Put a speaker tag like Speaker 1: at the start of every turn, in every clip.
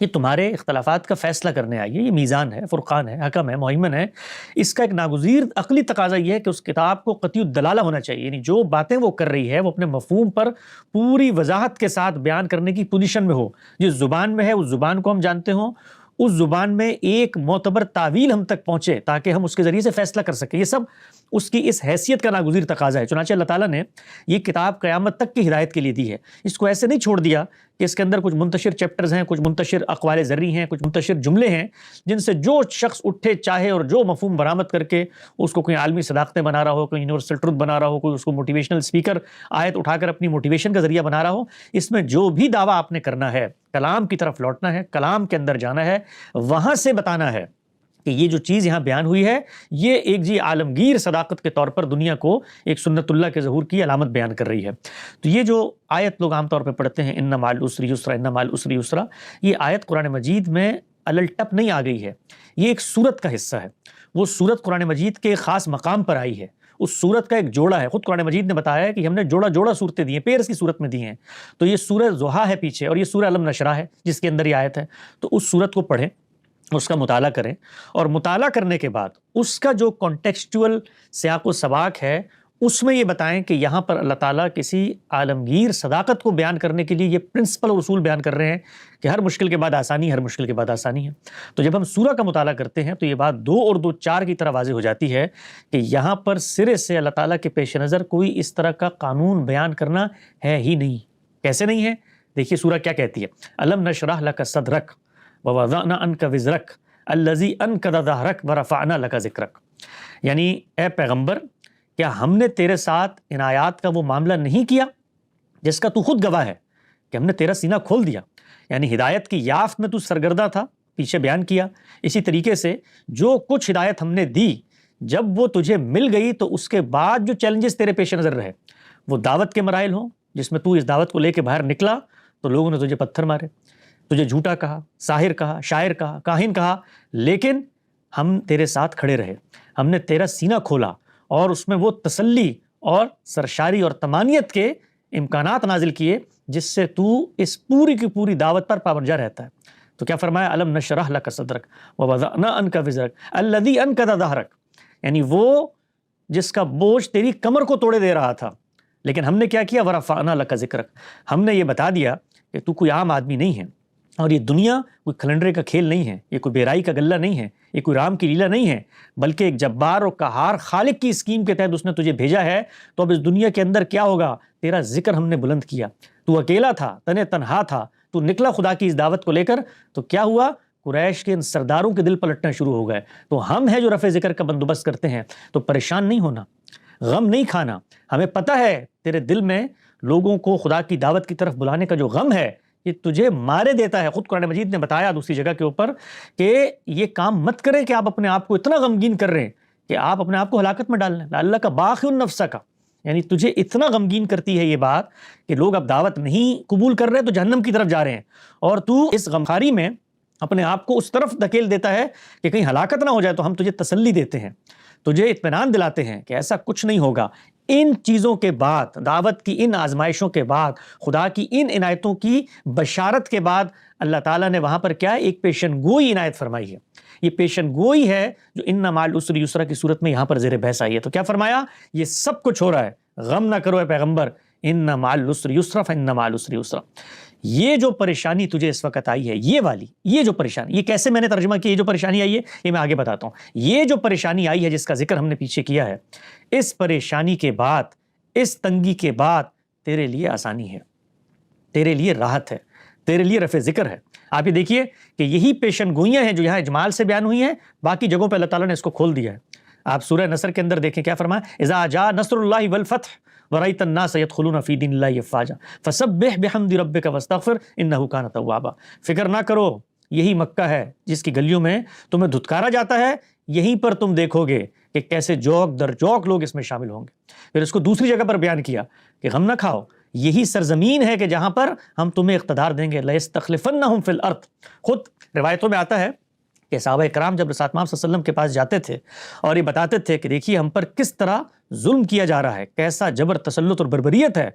Speaker 1: یہ تمہارے اختلافات کا فیصلہ کرنے آئی ہے، یہ میزان ہے، فرقان ہے، حکم ہے، مہیمن ہے۔ اس کا ایک ناگزیر عقلی تقاضا یہ ہے کہ اس کتاب کو قطعی الدلالہ ہونا چاہیے، یعنی جو باتیں وہ کر رہی ہے وہ اپنے مفہوم پر پوری وضاحت کے ساتھ بیان کرنے کی پوزیشن میں ہو، جس زبان میں ہے اس زبان کو ہم جانتے ہوں، اس زبان میں ایک معتبر تعویل ہم تک پہنچے تاکہ ہم اس کے ذریعے سے فیصلہ کر سکیں۔ یہ سب اس کی اس حیثیت کا ناگزیر تقاضا ہے۔ چنانچہ اللہ تعالیٰ نے یہ کتاب قیامت تک کی ہدایت کے لیے دی ہے، اس کو ایسے نہیں چھوڑ دیا کہ اس کے اندر کچھ منتشر چیپٹرز ہیں، کچھ منتشر اقوال ذری ہیں، کچھ منتشر جملے ہیں جن سے جو شخص اٹھے چاہے اور جو مفہوم برآمد کر کے اس کو کوئی عالمی صداقتیں بنا رہا ہو، کوئی یونیورسل ٹروتھ بنا رہا ہو، کوئی اس کو موٹیویشنل اسپیکر آیت اٹھا کر اپنی موٹیویشن کا ذریعہ بنا رہا ہو۔ اس میں جو بھی دعویٰ آپ نے کرنا ہے، کلام کی طرف لوٹنا ہے، کلام کے اندر جانا ہے، وہاں سے بتانا ہے کہ یہ جو چیز یہاں بیان ہوئی ہے یہ ایک عالمگیر صداقت کے طور پر دنیا کو ایک سنت اللہ کے ظہور کی علامت بیان کر رہی ہے۔ تو یہ جو آیت لوگ عام طور پہ پڑھتے ہیں، ان مع العسر یسرا، ان مع العسر یسرا، یہ آیت قرآن مجید میں الٹپ نہیں آ گئی ہے، یہ ایک سورت کا حصہ ہے۔ وہ سورت قرآن مجید کے خاص مقام پر آئی ہے، اس سورت کا ایک جوڑا ہے۔ خود قرآن مجید نے بتایا ہے کہ ہم نے جوڑا جوڑا صورتیں دی ہیں، پیئرس کی صورت میں دی ہیں۔ تو یہ سورہ ضحیٰ ہے پیچھے، اور یہ سورہ علم نشرح ہے جس کے اندر یہ آیت ہے۔ تو اس سورت کو پڑھیں، اس کا مطالعہ کریں، اور مطالعہ کرنے کے بعد اس کا جو کانٹیکسچول سیاق و سباق ہے اس میں یہ بتائیں کہ یہاں پر اللہ تعالیٰ کسی عالمگیر صداقت کو بیان کرنے کے لیے یہ پرنسپل اور اصول بیان کر رہے ہیں کہ ہر مشکل کے بعد آسانی، ہر مشکل کے بعد آسانی ہے۔ تو جب ہم سورہ کا مطالعہ کرتے ہیں تو یہ بات 2 اور 2 4 کی طرح واضح ہو جاتی ہے کہ یہاں پر سرے سے اللہ تعالیٰ کے پیش نظر کوئی اس طرح کا قانون بیان کرنا ہے ہی نہیں۔ کیسے نہیں ہے؟ دیکھیے سورہ کیا کہتی ہے، الم نشرح لک صدرک ووضعنا عنک وزرک الذی انقض ظہرک ورفعنا لک ذکرک، یعنی اے پیغمبر کیا ہم نے تیرے ساتھ ان آیات کا وہ معاملہ نہیں کیا جس کا تو خود گواہ ہے کہ ہم نے تیرا سینہ کھول دیا، یعنی ہدایت کی یافت میں تو سرگردہ تھا، پیچھے بیان کیا۔ اسی طریقے سے جو کچھ ہدایت ہم نے دی جب وہ تجھے مل گئی تو اس کے بعد جو چیلنجز تیرے پیش نظر رہے، وہ دعوت کے مراحل ہوں جس میں تو اس دعوت کو لے کے باہر نکلا تو لوگوں نے تجھے پتھر مارے، تجھے جھوٹا کہا، ساحر کہا، شاعر کہا، کاہن کہا، لیکن ہم تیرے ساتھ کھڑے رہے، ہم نے تیرا سینہ کھولا اور اس میں وہ تسلی اور سرشاری اور طمانیت کے امکانات نازل کیے جس سے تو اس پوری کی پوری دعوت پر پابرجا رہتا ہے۔ تو کیا فرمایا، الم نشرح لک صدرک ووضعنا عنک وزرک الذی انقض ظہرک، یعنی وہ جس کا بوجھ تیری کمر کو توڑے دے رہا تھا، لیکن ہم نے کیا کیا، ورفعنا لک ذکرک، ہم نے یہ بتا دیا کہ تو کوئی عام آدمی نہیں ہے، اور یہ دنیا کوئی کھلنڈرے کا کھیل نہیں ہے، یہ کوئی بیرائی کا غلہ نہیں ہے، یہ کوئی رام کی لیلا نہیں ہے، بلکہ ایک جبار اور قہار خالق کی اسکیم کے تحت اس نے تجھے بھیجا ہے۔ تو اب اس دنیا کے اندر کیا ہوگا، تیرا ذکر ہم نے بلند کیا، تو اکیلا تھا، تنہا تھا، تو نکلا خدا کی اس دعوت کو لے کر، تو کیا ہوا، قریش کے ان سرداروں کے دل پلٹنا شروع ہو گئے۔ تو ہم ہیں جو رفع ذکر کا بندوبست کرتے ہیں، تو پریشان نہیں ہونا، غم نہیں کھانا، ہمیں پتہ ہے تیرے دل میں لوگوں کو خدا کی دعوت کی طرف بلانے کا جو غم ہے یہ تجھے مارے دیتا ہے۔ خود قرآن مجید نے بتایا دوسری جگہ کے اوپر کہ یہ کام مت کریں کہ آپ اپنے آپ کو اتنا غمگین کر رہے ہیں کہ آپ اپنے آپ کو ہلاکت میں ڈال لیں، اللہ کا باخع النفس کا، یعنی تجھے اتنا غمگین کرتی ہے یہ بات کہ لوگ اب دعوت نہیں قبول کر رہے تو جہنم کی طرف جا رہے ہیں، اور تو اس غمخاری میں اپنے آپ کو اس طرف دھکیل دیتا ہے کہ کہیں ہلاکت نہ ہو جائے۔ تو ہم تجھے تسلی دیتے ہیں، تجھے اطمینان دلاتے ہیں کہ ایسا کچھ نہیں ہوگا۔ ان چیزوں کے بعد، دعوت کی ان آزمائشوں کے بعد، خدا کی ان عنایتوں کی بشارت کے بعد، اللہ تعالیٰ نے وہاں پر کیا ایک پیشن گوئی عنایت فرمائی ہے۔ یہ پیشن گوئی ہے جو ان مع العسر یسرا کی صورت میں یہاں پر زیر بحث آئی ہے۔ تو کیا فرمایا، یہ سب کچھ ہو رہا ہے، غم نہ کرو اے پیغمبر، ان مع العسر یسرا فان مع العسر یسرا۔ یہ جو پریشانی تجھے اس وقت آئی ہے، یہ والی، یہ جو پریشانی، یہ کیسے میں نے ترجمہ کیا، یہ جو پریشانی آئی ہے یہ میں آگے بتاتا ہوں۔ یہ جو پریشانی آئی ہے جس کا ذکر ہم نے پیچھے کیا ہے، اس پریشانی کے بعد، اس تنگی کے بعد تیرے لیے آسانی ہے، تیرے لیے راحت ہے، تیرے لیے رفع ذکر ہے۔ آپ یہ دیکھیے کہ یہی پیشن گوئیاں ہیں جو یہاں اجمال سے بیان ہوئی ہیں، باقی جگہوں پہ اللہ تعالیٰ نے اس کو کھول دیا ہے۔ آپ سورہ نصر کے اندر دیکھیں کیا فرمایا، اذا جاء نصر اللہ والفتح ورأيت الناس يدخلون في دين الله افواجا فسبح بحمد ربك واستغفر انه كان توابا۔ فکر نہ کرو، یہی مکہ ہے جس کی گلیوں میں تمہیں دھتکارا جاتا ہے، یہیں پر تم دیکھو گے کہ کیسے جوک در جوک لوگ اس میں شامل ہوں گے۔ پھر اس کو دوسری جگہ پر بیان کیا کہ غم نہ کھاؤ، یہی سرزمین ہے کہ جہاں پر ہم تمہیں اقتدار دیں گے، لَيَسْتَخْلِفَنَّهُمْ فِي الْأَرْضِ۔ خود روایتوں میں آتا ہے کہ صحابہ کرام جب رسول اللہ صلی اللہ علیہ وسلم کے پاس جاتے تھے اور یہ بتاتے تھے کہ دیکھیے ہم پر کس طرح ظلم کیا جا رہا ہے، کیسا جبر، تسلط اور بربریت ہے،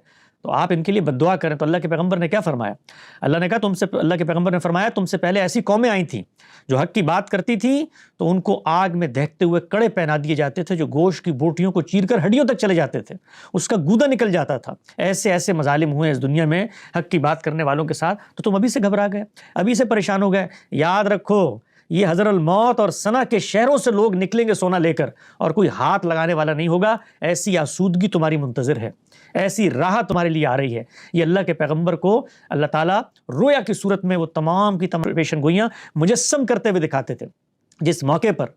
Speaker 1: تو آپ ان کے لیے بد دعا کریں. تو اللہ کے پیغمبر نے کیا فرمایا؟ اللہ نے کہا اللہ کے پیغمبر نے فرمایا تم سے پہلے ایسی قومیں آئی تھیں جو حق کی بات کرتی تھیں تو ان کو آگ میں دہکتے ہوئے کڑے پہنا دیے جاتے تھے جو گوشت کی بوٹیوں کو چیر کر ہڈیوں تک چلے جاتے تھے, اس کا گودا نکل جاتا تھا. ایسے ایسے مظالم ہوئے اس دنیا میں حق کی بات کرنے والوں کے ساتھ, تو تم ابھی سے گھبرا گئے, ابھی سے پریشان ہو گئے. یاد رکھو یہ حضر الموت اور سنا کے شہروں سے لوگ نکلیں گے سونا لے کر, اور کوئی ہاتھ لگانے والا نہیں ہوگا. ایسی آسودگی تمہاری منتظر ہے, ایسی راہ تمہارے لیے آ رہی ہے. یہ اللہ کے پیغمبر کو اللہ تعالیٰ رویا کی صورت میں وہ تمام کی تمام پیشن گوئیاں مجسم کرتے ہوئے دکھاتے تھے. جس موقع پر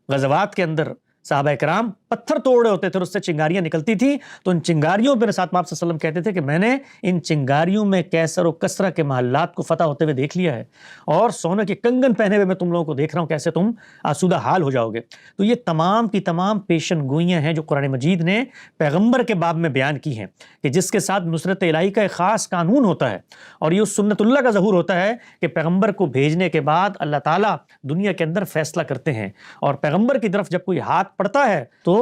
Speaker 1: غزوات کے اندر صحابہ کرام پتھر توڑ رہے ہوتے تھے اور اس سے چنگاریاں نکلتی تھی, تو ان چنگاریوں پہ رسول پاک صلی اللہ علیہ وسلم کہتے تھے کہ میں نے ان چنگاریوں میں کیسر و کسرہ کے محلات کو فتح ہوتے ہوئے دیکھ لیا ہے, اور سونے کے کنگن پہنے ہوئے میں تم لوگوں کو دیکھ رہا ہوں, کیسے تم آسودہ حال ہو جاؤ گے. تو یہ تمام کی تمام پیشن گوئیاں ہیں جو قرآن مجید نے پیغمبر کے باب میں بیان کی ہیں, کہ جس کے ساتھ نصرت الہی کا ایک خاص قانون ہوتا ہے, اور یہ اس سنت اللہ کا ظہور ہوتا ہے کہ پیغمبر کو بھیجنے کے بعد اللہ تعالیٰ دنیا کے اندر فیصلہ کرتے ہیں, اور پیغمبر کی طرف جب کوئی ہاتھ پڑتا ہے تو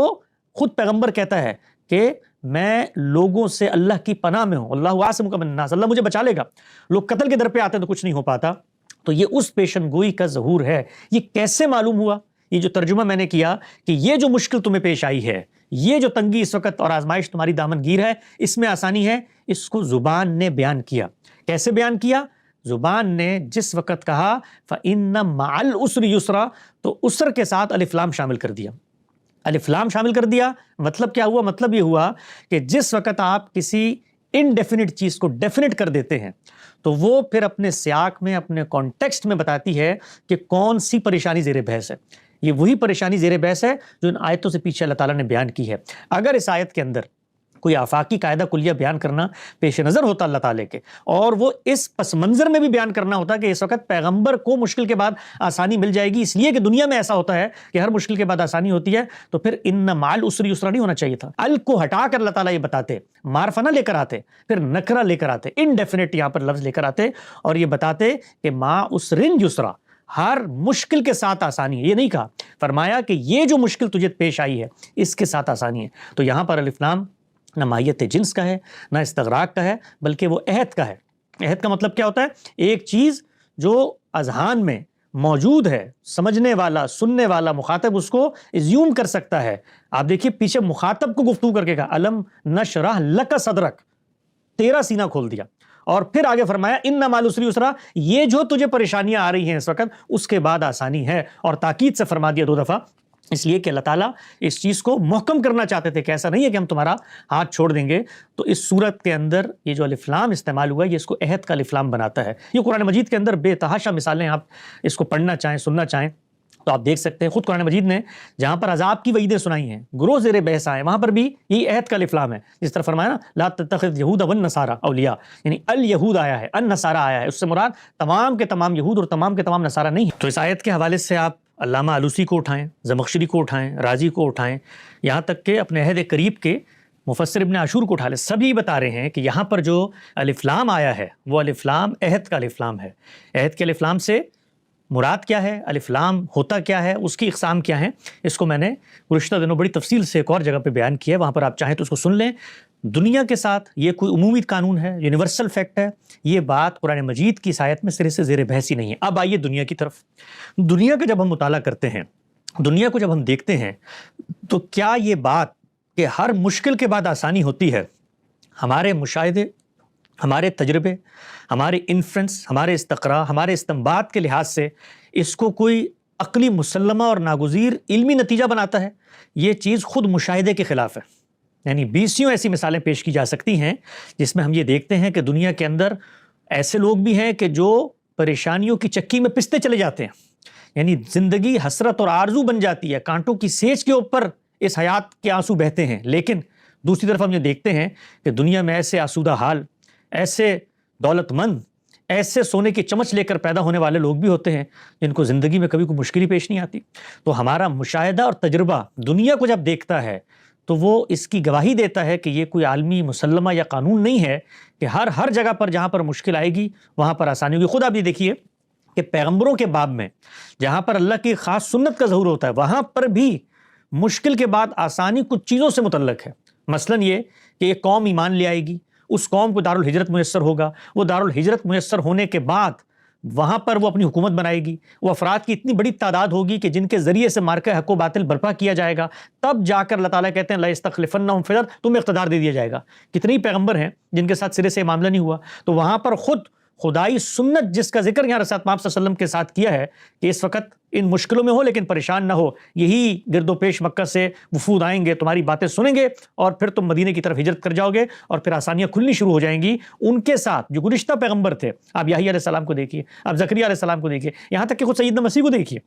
Speaker 1: خود پیغمبر کہتا ہے کہ میں لوگوں سے اللہ کی پناہ میں ہوں, اللہ عاصمک من الناس, اللہ مجھے بچا لے گا. لوگ قتل کے در پہ آتے ہیں تو کچھ نہیں ہو پاتا. تو یہ اس پیشن گوئی کا ظہور ہے. یہ کیسے معلوم ہوا؟ یہ جو ترجمہ میں نے کیا کہ یہ جو مشکل تمہیں پیش آئی ہے, یہ جو تنگی اس وقت اور آزمائش تمہاری دامن گیر ہے, اس میں آسانی ہے, اس کو زبان نے بیان کیا. کیسے بیان کیا؟ زبان نے جس وقت کہا فَإِنَّ مَعَ الْعُسْرِ يُسْرًا, تو عسر کے ساتھ الف لام شامل کر دیا. الف لام شامل کر دیا مطلب کیا ہوا؟ مطلب یہ ہوا کہ جس وقت آپ کسی انڈیفینٹ چیز کو ڈیفینٹ کر دیتے ہیں تو وہ پھر اپنے سیاق میں, اپنے کانٹیکسٹ میں بتاتی ہے کہ کون سی پریشانی زیر بحث ہے. یہ وہی پریشانی زیر بحث ہے جو ان آیتوں سے پیچھے اللہ تعالیٰ نے بیان کی ہے. اگر اس آیت کے اندر کوئی آفاقی قاعدہ کلیہ بیان کرنا پیش نظر ہوتا اللہ تعالیٰ کے, اور وہ اس پس منظر میں بھی بیان کرنا ہوتا کہ اس وقت پیغمبر کو مشکل کے بعد آسانی مل جائے گی, اس لیے کہ دنیا میں ایسا ہوتا ہے کہ ہر مشکل کے بعد آسانی ہوتی ہے, تو پھر ان مع العسر یسرا نہیں ہونا چاہیے تھا. ال کو ہٹا کر اللہ تعالیٰ یہ بتاتے, معرفہ نہ لے کر آتے, پھر نکرہ لے کر آتے, انڈیفینٹ یہاں پر لفظ لے کر آتے, اور یہ بتاتے کہ مع عسر یسرا, ہر مشکل کے ساتھ آسانی ہے. یہ نہیں کہا, فرمایا کہ یہ جو مشکل تجھے پیش آئی ہے اس کے ساتھ آسانی ہے. تو یہاں پر الف لام نہ ماہیت جنس کا ہے, نہ استغراق کا ہے, بلکہ وہ عہد کا ہے. عہد کا مطلب کیا ہوتا ہے؟ ایک چیز جو اذہان میں موجود ہے, سمجھنے والا, سننے والا مخاطب اس کو ایزیوم کر سکتا ہے. آپ دیکھیے پیچھے مخاطب کو گفتگو کر کے کہا الم نشرح لک صدرک, تیرا سینہ کھول دیا, اور پھر آگے فرمایا ان مع العسر یسرا, یہ جو تجھے پریشانیاں آ رہی ہیں اس وقت اس کے بعد آسانی ہے, اور تاکید سے فرما دیا 2 دفعہ, اس لیے کہ اللہ تعالیٰ اس چیز کو محکم کرنا چاہتے تھے کہ ایسا نہیں ہے کہ ہم تمہارا ہاتھ چھوڑ دیں گے. تو اس صورت کے اندر یہ جو الف لام استعمال ہوا یہ اس کو عہد کا الف لام بناتا ہے. یہ قرآن مجید کے اندر بے تحاشا مثالیں, آپ اس کو پڑھنا چاہیں, سننا چاہیں تو آپ دیکھ سکتے ہیں. خود قرآن مجید نے جہاں پر عذاب کی وعیدیں سنائی ہیں, گروہ زیر بحث آئے, وہاں پر بھی یہی عہد کا الف لام ہے. جس طرح فرمایا نا لا تتخذ یہود والنصارى اولیاء, یعنی الیہود آیا ہے, النصارى آیا ہے, اس سے مراد تمام کے تمام یہود اور تمام کے تمام نصارہ نہیں. تو اس آیت کے حوالے سے آپ علامہ آلوسی کو اٹھائیں, زمخشری کو اٹھائیں, رازی کو اٹھائیں, یہاں تک کہ اپنے عہد قریب کے مفسر ابن عاشور کو اٹھا لیں, سبھی بتا رہے ہیں کہ یہاں پر جو الف لام آیا ہے وہ الف لام عہد کا الف لام ہے. عہد کے الف لام سے مراد کیا ہے, الف لام ہوتا کیا ہے, اس کی اقسام کیا ہیں, اس کو میں نے گزشتہ دنوں بڑی تفصیل سے ایک اور جگہ پہ بیان کیا ہے, وہاں پر آپ چاہیں تو اس کو سن لیں. دنیا کے ساتھ یہ کوئی عمومی قانون ہے, یونیورسل فیکٹ ہے, یہ بات قرآن مجید کی آیت میں سرے سے زیر بحث ہی نہیں ہے. اب آئیے دنیا کی طرف. دنیا کا جب ہم مطالعہ کرتے ہیں, دنیا کو جب ہم دیکھتے ہیں, تو کیا یہ بات کہ ہر مشکل کے بعد آسانی ہوتی ہے, ہمارے مشاہدے, ہمارے تجربے, ہمارے انفرنس, ہمارے استقراء, ہمارے استنباط کے لحاظ سے اس کو کوئی عقلی مسلمہ اور ناگزیر علمی نتیجہ بناتا ہے؟ یہ چیز خود مشاہدے کے خلاف ہے. یعنی 20 ایسی مثالیں پیش کی جا سکتی ہیں جس میں ہم یہ دیکھتے ہیں کہ دنیا کے اندر ایسے لوگ بھی ہیں کہ جو پریشانیوں کی چکی میں پستے چلے جاتے ہیں, یعنی زندگی حسرت اور آرزو بن جاتی ہے, کانٹوں کی سیچ کے اوپر اس حیات کے آنسو بہتے ہیں. لیکن دوسری طرف ہم یہ دیکھتے ہیں کہ دنیا میں ایسے آسودہ حال, ایسے دولت مند, ایسے سونے کی چمچ لے کر پیدا ہونے والے لوگ بھی ہوتے ہیں جن کو زندگی میں کبھی کوئی مشکل ہی پیش نہیں آتی. تو ہمارا مشاہدہ اور تجربہ دنیا کو جب دیکھتا ہے تو وہ اس کی گواہی دیتا ہے کہ یہ کوئی عالمی مسلمہ یا قانون نہیں ہے کہ ہر جگہ پر جہاں پر مشکل آئے گی وہاں پر آسانی ہوگی. خود آپ یہ دیکھیے کہ پیغمبروں کے باب میں جہاں پر اللہ کی خاص سنت کا ظہور ہوتا ہے وہاں پر بھی مشکل کے بعد آسانی کچھ چیزوں سے متعلق ہے. مثلاً یہ کہ ایک قوم ایمان لے آئے گی, اس قوم کو دارالہجرت میسر ہوگا، وہ دارالہجرت میسر ہونے کے بعد وہاں پر وہ اپنی حکومت بنائے گی، وہ افراد کی اتنی بڑی تعداد ہوگی کہ جن کے ذریعے سے مارکہ حق و باطل برپا کیا جائے گا، تب جا کر اللہ تعالیٰ کہتے ہیں لَيَسْتَخْلِفَنَّهُمْ فِي الْأَرْضِ، تمہیں اقتدار دے دیا جائے گا۔ کتنے پیغمبر ہیں جن کے ساتھ سرے سے معاملہ نہیں ہوا، تو وہاں پر خود خدائی سنت جس کا ذکر یہاں رسول پاک صلی اللہ علیہ وسلم کے ساتھ کیا ہے کہ اس وقت ان مشکلوں میں ہو لیکن پریشان نہ ہو، یہی گرد و پیش مکہ سے وفود آئیں گے، تمہاری باتیں سنیں گے اور پھر تم مدینے کی طرف ہجرت کر جاؤ گے اور پھر آسانیاں کھلنی شروع ہو جائیں گی۔ ان کے ساتھ جو گزشتہ پیغمبر تھے، آپ یحییٰ علیہ السلام کو دیکھیے، آپ زکریا علیہ السلام کو دیکھیے، یہاں تک کہ خود سیدنا مسیح کو دیکھیے،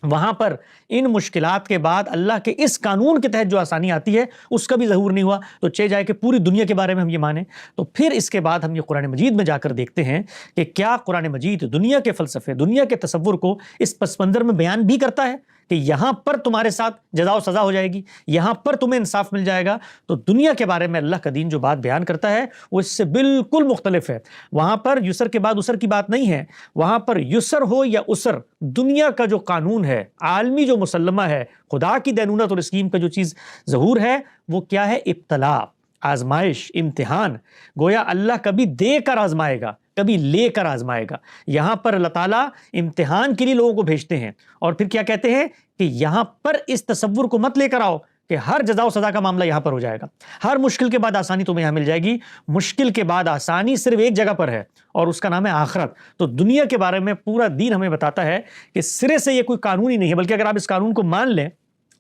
Speaker 1: وہاں پر ان مشکلات کے بعد اللہ کے اس قانون کے تحت جو آسانی آتی ہے اس کا بھی ظہور نہیں ہوا، تو چاہے جائے کہ پوری دنیا کے بارے میں ہم یہ مانیں۔ تو پھر اس کے بعد ہم یہ قرآن مجید میں جا کر دیکھتے ہیں کہ کیا قرآن مجید دنیا کے فلسفے، دنیا کے تصور کو اس پس منظر میں بیان بھی کرتا ہے کہ یہاں پر تمہارے ساتھ جزا و سزا ہو جائے گی، یہاں پر تمہیں انصاف مل جائے گا۔ تو دنیا کے بارے میں اللہ کا دین جو بات بیان کرتا ہے وہ اس سے بالکل مختلف ہے۔ وہاں پر یسر کے بعد اسر کی بات نہیں ہے، وہاں پر یسر ہو یا اسر، دنیا کا جو قانون ہے، عالمی جو مسلمہ ہے، خدا کی دینونت اور اسکیم کا جو چیز ظہور ہے وہ کیا ہے؟ ابتلا، آزمائش، امتحان۔ گویا اللہ کبھی دے کر آزمائے گا، کبھی لے کر آزمائے گا۔ یہاں پر اللہ تعالیٰ امتحان کے لیے لوگوں کو بھیجتے ہیں اور پھر کیا کہتے ہیں کہ یہاں پر اس تصور کو مت لے کر آؤ کہ ہر جزا و سزا کا معاملہ یہاں پر ہو جائے گا، ہر مشکل کے بعد آسانی تمہیں یہاں مل جائے گی۔ مشکل کے بعد آسانی صرف ایک جگہ پر ہے اور اس کا نام ہے آخرت۔ تو دنیا کے بارے میں پورا دین ہمیں بتاتا ہے کہ سرے سے یہ کوئی قانون ہی نہیں ہے، بلکہ اگر آپ اس قانون کو مان لیں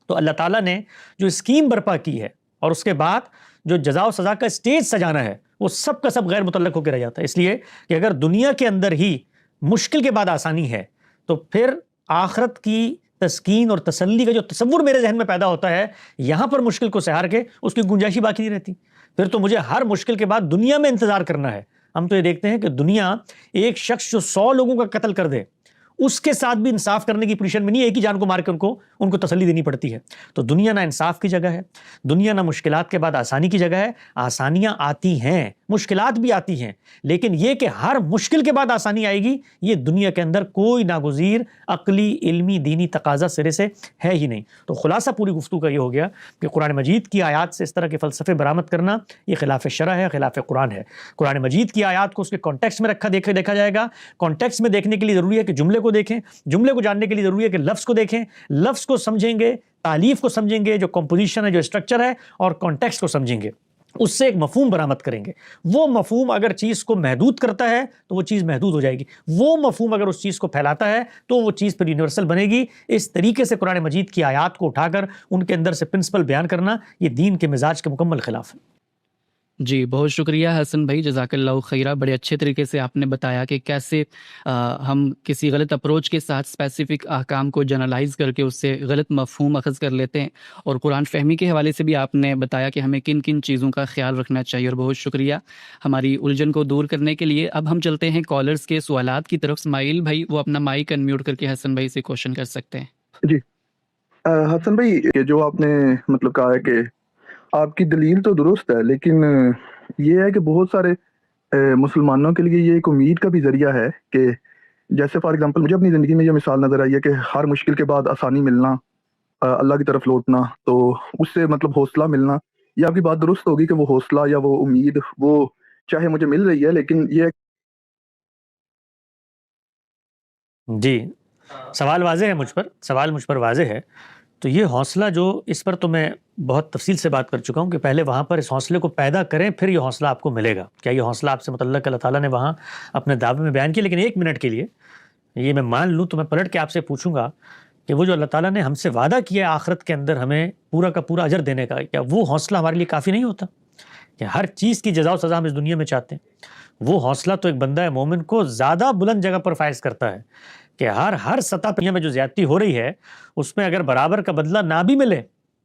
Speaker 1: تو اللہ تعالیٰ نے جو اسکیم برپا کی ہے اور اس کے بعد جو جزا و سزا کا اسٹیج سجانا ہے وہ سب کا سب غیر متعلق ہو کے رہ جاتا ہے، اس لیے کہ اگر دنیا کے اندر ہی مشکل کے بعد آسانی ہے تو پھر آخرت کی تسکین اور تسلی کا جو تصور میرے ذہن میں پیدا ہوتا ہے، یہاں پر مشکل کو سہار کے اس کی گنجائش ہی باقی نہیں رہتی، پھر تو مجھے ہر مشکل کے بعد دنیا میں انتظار کرنا ہے۔ ہم تو یہ دیکھتے ہیں کہ دنیا ایک شخص جو 100 لوگوں کا قتل کر دے اس کے ساتھ بھی انصاف کرنے کی پوزیشن میں نہیں ہے، ایک ہی جان کو مار کے ان کو تسلی دینی پڑتی ہے۔ تو دنیا نہ انصاف کی جگہ ہے، دنیا نہ مشکلات کے بعد آسانی کی جگہ ہے۔ آسانیاں آتی ہیں، مشکلات بھی آتی ہیں، لیکن یہ کہ ہر مشکل کے بعد آسانی آئے گی، یہ دنیا کے اندر کوئی ناگزیر عقلی، علمی، دینی تقاضا سرے سے ہے ہی نہیں۔ تو خلاصہ پوری گفتگو کا یہ ہو گیا کہ قرآن مجید کی آیات سے اس طرح کے فلسفے برآمد کرنا یہ خلاف شرع ہے، خلاف قرآن ہے۔ قرآن مجید کی آیات کو اس کے کانٹیکسٹ میں دیکھا جائے گا۔ کانٹیکسٹ میں دیکھنے کے لیے ضروری ہے کہ جملے کو دیکھیں، جملے کو جاننے کے لیے ضروری ہے کہ لفظ کو دیکھیں، لفظ کو سمجھیں گے، تالیف کو سمجھیں گے، جو کمپوزیشن ہے، جو اسٹرکچر ہے، اور کانٹیکسٹ کو سمجھیں گے، اس سے ایک مفہوم برآمد کریں گے۔ وہ مفہوم اگر چیز کو محدود کرتا ہے تو وہ چیز محدود ہو جائے گی، وہ مفہوم اگر اس چیز کو پھیلاتا ہے تو وہ چیز پھر یونیورسل بنے گی۔ اس طریقے سے قرآن مجید کی آیات کو اٹھا کر ان کے اندر سے پرنسپل بیان کرنا یہ دین کے مزاج کے مکمل خلاف ہے۔
Speaker 2: جی بہت شکریہ حسن بھائی، جزاک اللہ خیرہ۔ بڑے اچھے طریقے سے آپ نے بتایا کہ کیسے ہم کسی غلط اپروچ کے ساتھ اسپیسیفک احکام کو جنرلائز کر کے اس سے غلط مفہوم اخذ کر لیتے ہیں، اور قرآن فہمی کے حوالے سے بھی آپ نے بتایا کہ ہمیں کن کن چیزوں کا خیال رکھنا چاہیے، اور بہت شکریہ ہماری الجھن کو دور کرنے کے لیے۔ اب ہم چلتے ہیں کالرز کے سوالات کی طرف۔ اسماعیل بھائی وہ اپنا مائک انمیوٹ کر کے حسن بھائی سے کوشچن کر سکتے ہیں۔
Speaker 3: جی حسن بھائی، یہ جو آپ نے مطلب کہا ہے کہ آپ کی دلیل تو درست ہے، لیکن یہ ہے کہ بہت سارے مسلمانوں کے لیے یہ ایک امید کا بھی ذریعہ ہے کہ جیسے فار ایگزامپل مجھے اپنی زندگی میں یہ مثال نظر آئی ہے کہ ہر مشکل کے بعد آسانی ملنا، اللہ کی طرف لوٹنا، تو اس سے مطلب حوصلہ ملنا۔ یہ آپ کی بات درست ہوگی کہ وہ حوصلہ یا وہ امید وہ چاہے مجھے مل رہی ہے، لیکن یہ
Speaker 1: جی سوال واضح ہے مجھ پر واضح ہے۔ تو یہ حوصلہ جو اس پر تو میں بہت تفصیل سے بات کر چکا ہوں کہ پہلے وہاں پر اس حوصلے کو پیدا کریں، پھر یہ حوصلہ آپ کو ملے گا۔ کیا یہ حوصلہ آپ سے متعلق اللہ تعالیٰ نے وہاں اپنے دعوے میں بیان کیا؟ لیکن ایک منٹ کے لیے یہ میں مان لوں تو میں پلٹ کے آپ سے پوچھوں گا کہ وہ جو اللہ تعالیٰ نے ہم سے وعدہ کیا ہے آخرت کے اندر ہمیں پورا کا پورا اجر دینے کا، کیا وہ حوصلہ ہمارے لیے کافی نہیں ہوتا؟ کہ ہر چیز کی جزا و سزا ہم اس دنیا میں چاہتے ہیں، وہ حوصلہ تو ایک بندہ مومن کو زیادہ بلند جگہ پر فائز کرتا ہے کہ ہر سطح پر میں جو زیادتی ہو رہی ہے اس میں اگر برابر کا بدلہ نہ بھی ملے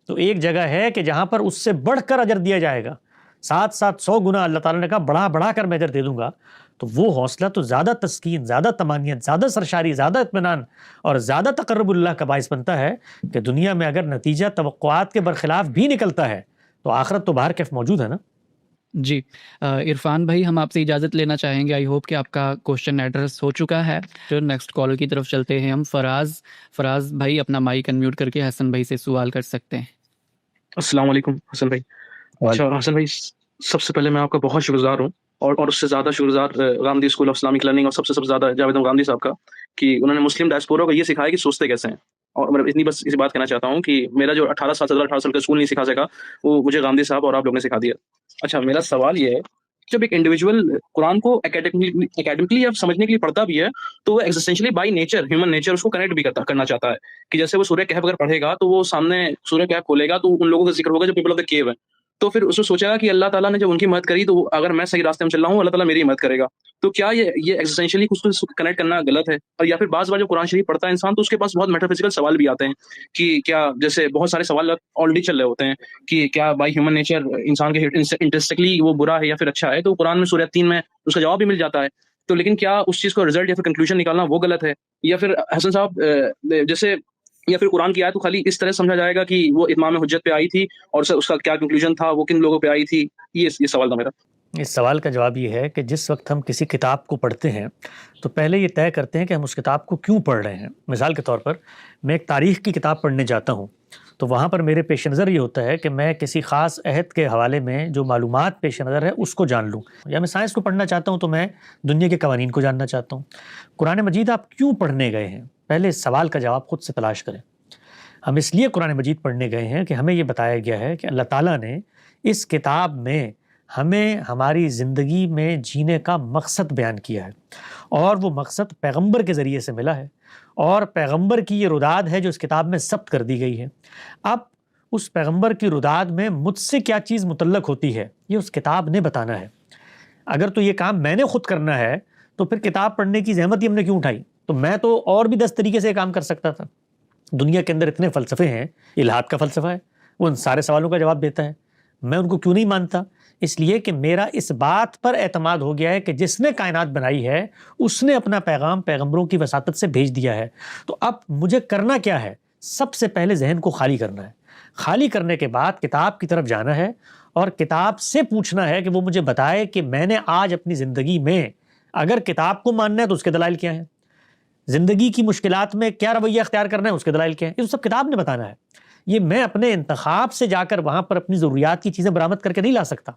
Speaker 1: تو ایک جگہ ہے کہ جہاں پر اس سے بڑھ کر اجر دیا جائے گا، 100 گنا اللہ تعالیٰ نے کہا بڑھا کر میں اجر دے دوں گا۔ تو وہ حوصلہ تو زیادہ تسکین، زیادہ طمانینت، زیادہ سرشاری، زیادہ اطمینان اور زیادہ تقرب اللہ کا باعث بنتا ہے کہ دنیا میں اگر نتیجہ توقعات کے برخلاف بھی نکلتا ہے تو آخرت تو باہر کیف موجود ہے نا۔
Speaker 2: جی عرفان بھائی ہم آپ سے اجازت لینا چاہیں گے، آئی ہوپ کہ آپ کا کوشچن ایڈریس ہو چکا ہے۔ پھر نیکسٹ کالر کی طرف چلتے ہیں ہم۔ فراز بھائی اپنا مائک انمیوٹ کر کے حسن بھائی سے سوال کر سکتے ہیں۔
Speaker 4: السلام علیکم حسن بھائی۔ اچھا حسن بھائی سب سے پہلے میں آپ کا بہت شکر گزار ہوں، اور اس سے زیادہ شکر گزار Gandhi school of Islamic learning اور سب سے زیادہ جاوید احمد گاندھی صاحب کا، کہ انہوں نے مسلم ڈائسپورا کو یہ سکھایا کہ سوچتے کیسے ہیں. اور میں اتنی بس اسی بات کہنا چاہتا ہوں کہ میرا جو 18 سال کا اسکول نہیں سکھا سکا، وہ مجھے گاندھی صاحب اور آپ لوگوں نے سکھا دیا. اچھا، میرا سوال یہ ہے، جب ایک انڈیویجول قرآن کو اکیڈمکلی اب سمجھنے کے لیے پڑھتا بھی ہے، تو وہ ایگزسٹینشلی بائی نیچر، ہیومن نیچر اس کو کنیکٹ بھی کرنا چاہتا ہے. کہ جیسے وہ سورہ کہف اگر پڑھے گا تو وہ سامنے سورہ کہف کھولے گا تو ان لوگوں کا ذکر ہوگا جو پیپل آف دا کیو ہے. تو پھر اس کو سوچے گا کہ اللہ تعالیٰ نے جب ان کی مدد کری تو اگر میں صحیح راستے میں چل رہا ہوں، اللہ تعالیٰ میری مدد کرے گا. تو کیا یہ ایگزسٹینشلی اس کو کنیکٹ کرنا غلط ہے؟ اور یا پھر بعض بار جب قرآن شریف پڑھتا ہے انسان تو اس کے پاس بہت میٹافزیکل سوال بھی آتے ہیں کہ کیا، جیسے بہت سارے سوال آلریڈی چل رہے ہوتے ہیں کہ کیا بائی ہیومن نیچر انسان کے انٹرسٹکلی وہ برا ہے یا پھر اچھا ہے. تو قرآن میں سورہ 3 میں اس کا جواب بھی مل جاتا ہے. تو لیکن کیا اس چیز کو رزلٹ یا پھر کنکلوژن نکالنا وہ غلط ہے؟ یا پھر حسن صاحب جیسے، یا پھر قرآن کی آیت کو خالی اس طرح سمجھا جائے گا کہ وہ اتمام حجت پہ آئی تھی اور اس کا کیا کنکلوژن تھا، وہ کن لوگوں پہ آئی تھی؟ یہ سوال تھا میرا.
Speaker 1: اس سوال کا جواب یہ ہے کہ جس وقت ہم کسی کتاب کو پڑھتے ہیں تو پہلے یہ طے کرتے ہیں کہ ہم اس کتاب کو کیوں پڑھ رہے ہیں. مثال کے طور پر میں ایک تاریخ کی کتاب پڑھنے جاتا ہوں تو وہاں پر میرے پیش نظر یہ ہوتا ہے کہ میں کسی خاص عہد کے حوالے میں جو معلومات پیش نظر ہے اس کو جان لوں. یا میں سائنس کو پڑھنا چاہتا ہوں تو میں دنیا کے قوانین کو جاننا چاہتا ہوں. قرآن مجید آپ کیوں پڑھنے گئے ہیں؟ پہلے اس سوال کا جواب خود سے تلاش کریں. ہم اس لیے قرآن مجید پڑھنے گئے ہیں کہ ہمیں یہ بتایا گیا ہے کہ اللہ تعالیٰ نے اس کتاب میں ہمیں ہماری زندگی میں جینے کا مقصد بیان کیا ہے، اور وہ مقصد پیغمبر کے ذریعے سے ملا ہے، اور پیغمبر کی یہ روداد ہے جو اس کتاب میں ثبت کر دی گئی ہے. اب اس پیغمبر کی روداد میں مجھ سے کیا چیز متعلق ہوتی ہے یہ اس کتاب نے بتانا ہے. اگر تو یہ کام میں نے خود کرنا ہے تو پھر کتاب پڑھنے کی زحمت ہی ہم نے کیوں اٹھائی؟ تو میں تو اور بھی 10 طریقے سے یہ کام کر سکتا تھا. دنیا کے اندر اتنے فلسفے ہیں، الہاد کا فلسفہ ہے، وہ ان سارے سوالوں کا جواب دیتا ہے. میں ان کو کیوں نہیں مانتا؟ اس لیے کہ میرا اس بات پر اعتماد ہو گیا ہے کہ جس نے کائنات بنائی ہے اس نے اپنا پیغام پیغمبروں کی وساطت سے بھیج دیا ہے. تو اب مجھے کرنا کیا ہے؟ سب سے پہلے ذہن کو خالی کرنا ہے. خالی کرنے کے بعد کتاب کی طرف جانا ہے اور کتاب سے پوچھنا ہے کہ وہ مجھے بتائے کہ میں نے آج اپنی زندگی میں اگر کتاب کو ماننا ہے تو اس کے دلائل کیا ہیں، زندگی کی مشکلات میں کیا رویہ اختیار کرنا ہے اس کے دلائل کیا ہیں. یہ سب کتاب نے بتانا ہے. یہ میں اپنے انتخاب سے جا کر وہاں پر اپنی ضروریات کی چیزیں برآمد کر کے نہیں لا سکتا.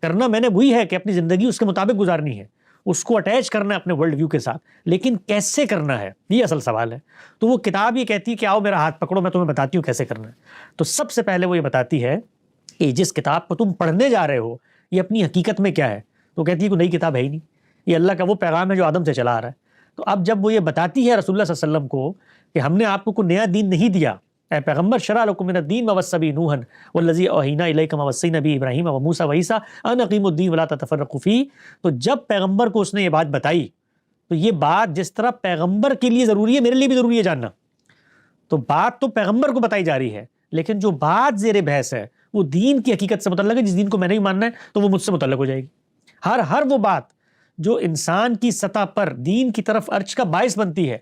Speaker 1: کرنا میں نے وہی ہے کہ اپنی زندگی اس کے مطابق گزارنی ہے، اس کو اٹیچ کرنا ہے اپنے ورلڈ ویو کے ساتھ. لیکن کیسے کرنا ہے یہ اصل سوال ہے. تو وہ کتاب یہ کہتی ہے کہ آؤ میرا ہاتھ پکڑو، میں تمہیں بتاتی ہوں کیسے کرنا ہے. تو سب سے پہلے وہ یہ بتاتی ہے کہ جس کتاب کو تم پڑھنے جا رہے ہو یہ اپنی حقیقت میں کیا ہے. تو کہتی ہے کہ نئی کتاب ہے ہی نہیں، یہ اللہ کا وہ پیغام ہے جو آدم سے چلا آ رہا ہے. تو اب جب وہ یہ بتاتی ہے رسول اللہ صلی اللہ علیہ وسلم کو کہ ہم نے آپ کو کوئی نیا دین نہیں دیا، اے پیغمبر شرع لکم من الدین ما وصی بہ نوحا والذی اوحینا الیک ما وصینا بہ ابراہیم وموسیٰ وعیسیٰ ان اقیموا الدین ولا تتفرقوا فیہ. تو جب پیغمبر کو اس نے یہ بات بتائی تو یہ بات جس طرح پیغمبر کے لیے ضروری ہے میرے لیے بھی ضروری ہے جاننا. تو بات تو پیغمبر کو بتائی جا رہی ہے، لیکن جو بات زیر بحث ہے وہ دین کی حقیقت سے متعلق ہے. جس دین کو میں نہیں ماننا ہے تو وہ مجھ سے متعلق ہو جائے گی. ہر وہ بات جو انسان کی سطح پر دین کی طرف ارج کا باعث بنتی ہے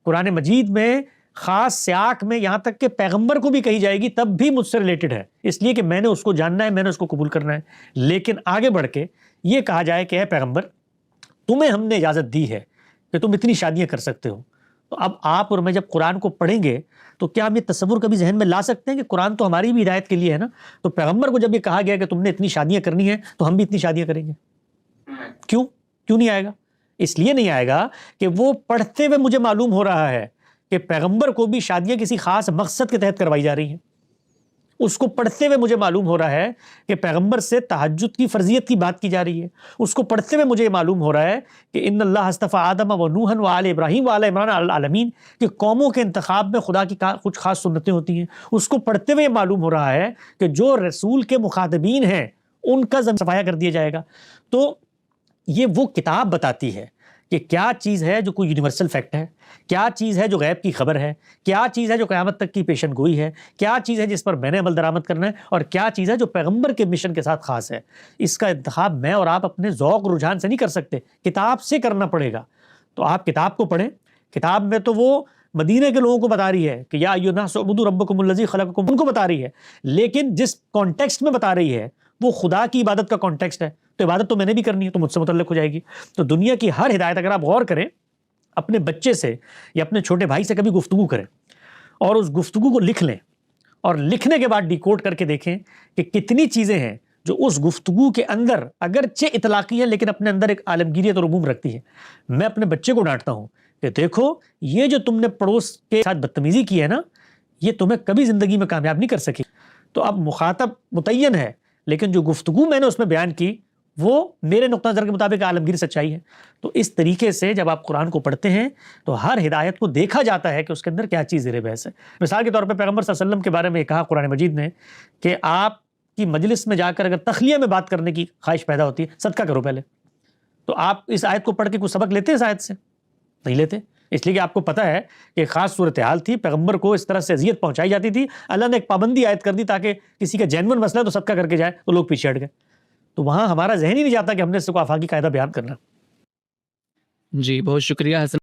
Speaker 1: قرآن مجید میں خاص سیاق میں یہاں تک کہ پیغمبر کو بھی کہی جائے گی تب بھی مجھ سے ریلیٹڈ ہے. اس لیے کہ میں نے اس کو جاننا ہے، میں نے اس کو قبول کرنا ہے. لیکن آگے بڑھ کے یہ کہا جائے کہ اے پیغمبر تمہیں ہم نے اجازت دی ہے کہ تم اتنی شادیاں کر سکتے ہو. تو اب آپ اور میں جب قرآن کو پڑھیں گے تو کیا ہم یہ تصور کبھی ذہن میں لا سکتے ہیں کہ قرآن تو ہماری بھی ہدایت کے لیے ہے نا؟ تو پیغمبر کو جب یہ کہا گیا کہ تم نے اتنی شادیاں کرنی ہیں تو ہم بھی اتنی شادیاں کریں گے. کیوں نہیں آئے گا؟ اس لیے نہیں آئے گا کہ وہ پڑھتے ہوئے مجھے معلوم ہو رہا ہے کہ پیغمبر کو بھی شادیاں کسی خاص مقصد کے تحت کروائی جا رہی ہیں. اس کو پڑھتے ہوئے مجھے معلوم ہو رہا ہے کہ پیغمبر سے تہجد کی فرضیت کی بات کی جا رہی ہے. اس کو پڑھتے ہوئے مجھے معلوم ہو رہا ہے کہ ان اللہ اصطفیٰ آدم و نوحا و آل ابراہیم و آل عمران علی العالمین، کہ قوموں کے انتخاب میں خدا کی کچھ خاص سنتیں ہوتی ہیں. اس کو پڑھتے ہوئے معلوم ہو رہا ہے کہ جو رسول کے مخاطبین ہیں ان کا صفایا کر دیا جائے گا. تو یہ وہ کتاب بتاتی ہے کہ کیا چیز ہے جو کوئی یونیورسل فیکٹ ہے، کیا چیز ہے جو غیب کی خبر ہے، کیا چیز ہے جو قیامت تک کی پیشن گوئی ہے، کیا چیز ہے جس پر میں نے عمل درآمد کرنا ہے، اور کیا چیز ہے جو پیغمبر کے مشن کے ساتھ خاص ہے. اس کا انتخاب میں اور آپ اپنے ذوق رجحان سے نہیں کر سکتے، کتاب سے کرنا پڑے گا. تو آپ کتاب کو پڑھیں. کتاب میں تو وہ مدینہ کے لوگوں کو بتا رہی ہے کہ یا ایھا الناس اعبدوا ربکم الذی خلقکم، ان کو بتا رہی ہے. لیکن جس کانٹیکسٹ میں بتا رہی ہے وہ خدا کی عبادت کا کانٹیکسٹ ہے. تو عبادت تو میں نے بھی کرنی ہے، تو مجھ سے متعلق ہو جائے گی. تو دنیا کی ہر ہدایت اگر آپ غور کریں، اپنے بچے سے یا اپنے چھوٹے بھائی سے کبھی گفتگو کریں اور اس گفتگو کو لکھ لیں اور لکھنے کے بعد ڈیکوڈ کر کے دیکھیں کہ کتنی چیزیں ہیں جو اس گفتگو کے اندر اگرچہ اطلاقی ہے لیکن اپنے اندر ایک عالمگیریت اور عموم رکھتی ہے. میں اپنے بچے کو ڈانٹتا ہوں کہ دیکھو یہ جو تم نے پڑوس کے ساتھ بدتمیزی کی ہے نا, یہ تمہیں کبھی زندگی میں کامیاب نہیں کر سکی. تو اب مخاطب متعین ہے لیکن جو گفتگو میں نے اس میں بیان کی وہ میرے نقطہ نظر کے مطابق عالمگیر سچائی ہے. تو اس طریقے سے جب آپ قرآن کو پڑھتے ہیں تو ہر ہدایت کو دیکھا جاتا ہے کہ اس کے اندر کیا چیز زیر بحث ہے. مثال کے طور پہ پیغمبر صلی اللہ علیہ وسلم کے بارے میں کہا قرآن مجید نے کہ آپ کی مجلس میں جا کر اگر تخلیہ میں بات کرنے کی خواہش پیدا ہوتی ہے صدقہ کرو پہلے. تو آپ اس آیت کو پڑھ کے کوئی سبق لیتے ہیں اس آیت سے؟ نہیں لیتے, اس لیے کہ آپ کو پتہ ہے کہ ایک خاص صورتحال تھی, پیغمبر کو اس طرح سے اذیت پہنچائی جاتی تھی, اللہ نے ایک پابندی عائد کر دی تاکہ کسی کا جینون مسئلہ تو صدقہ کر کے جائے, تو لوگ پیچھے ہٹ گئے. تو وہاں ہمارا ذہن ہی نہیں جاتا کہ ہم نے اس کو آفاقی قاعدہ بیان کرنا.
Speaker 2: جی بہت شکریہ حسن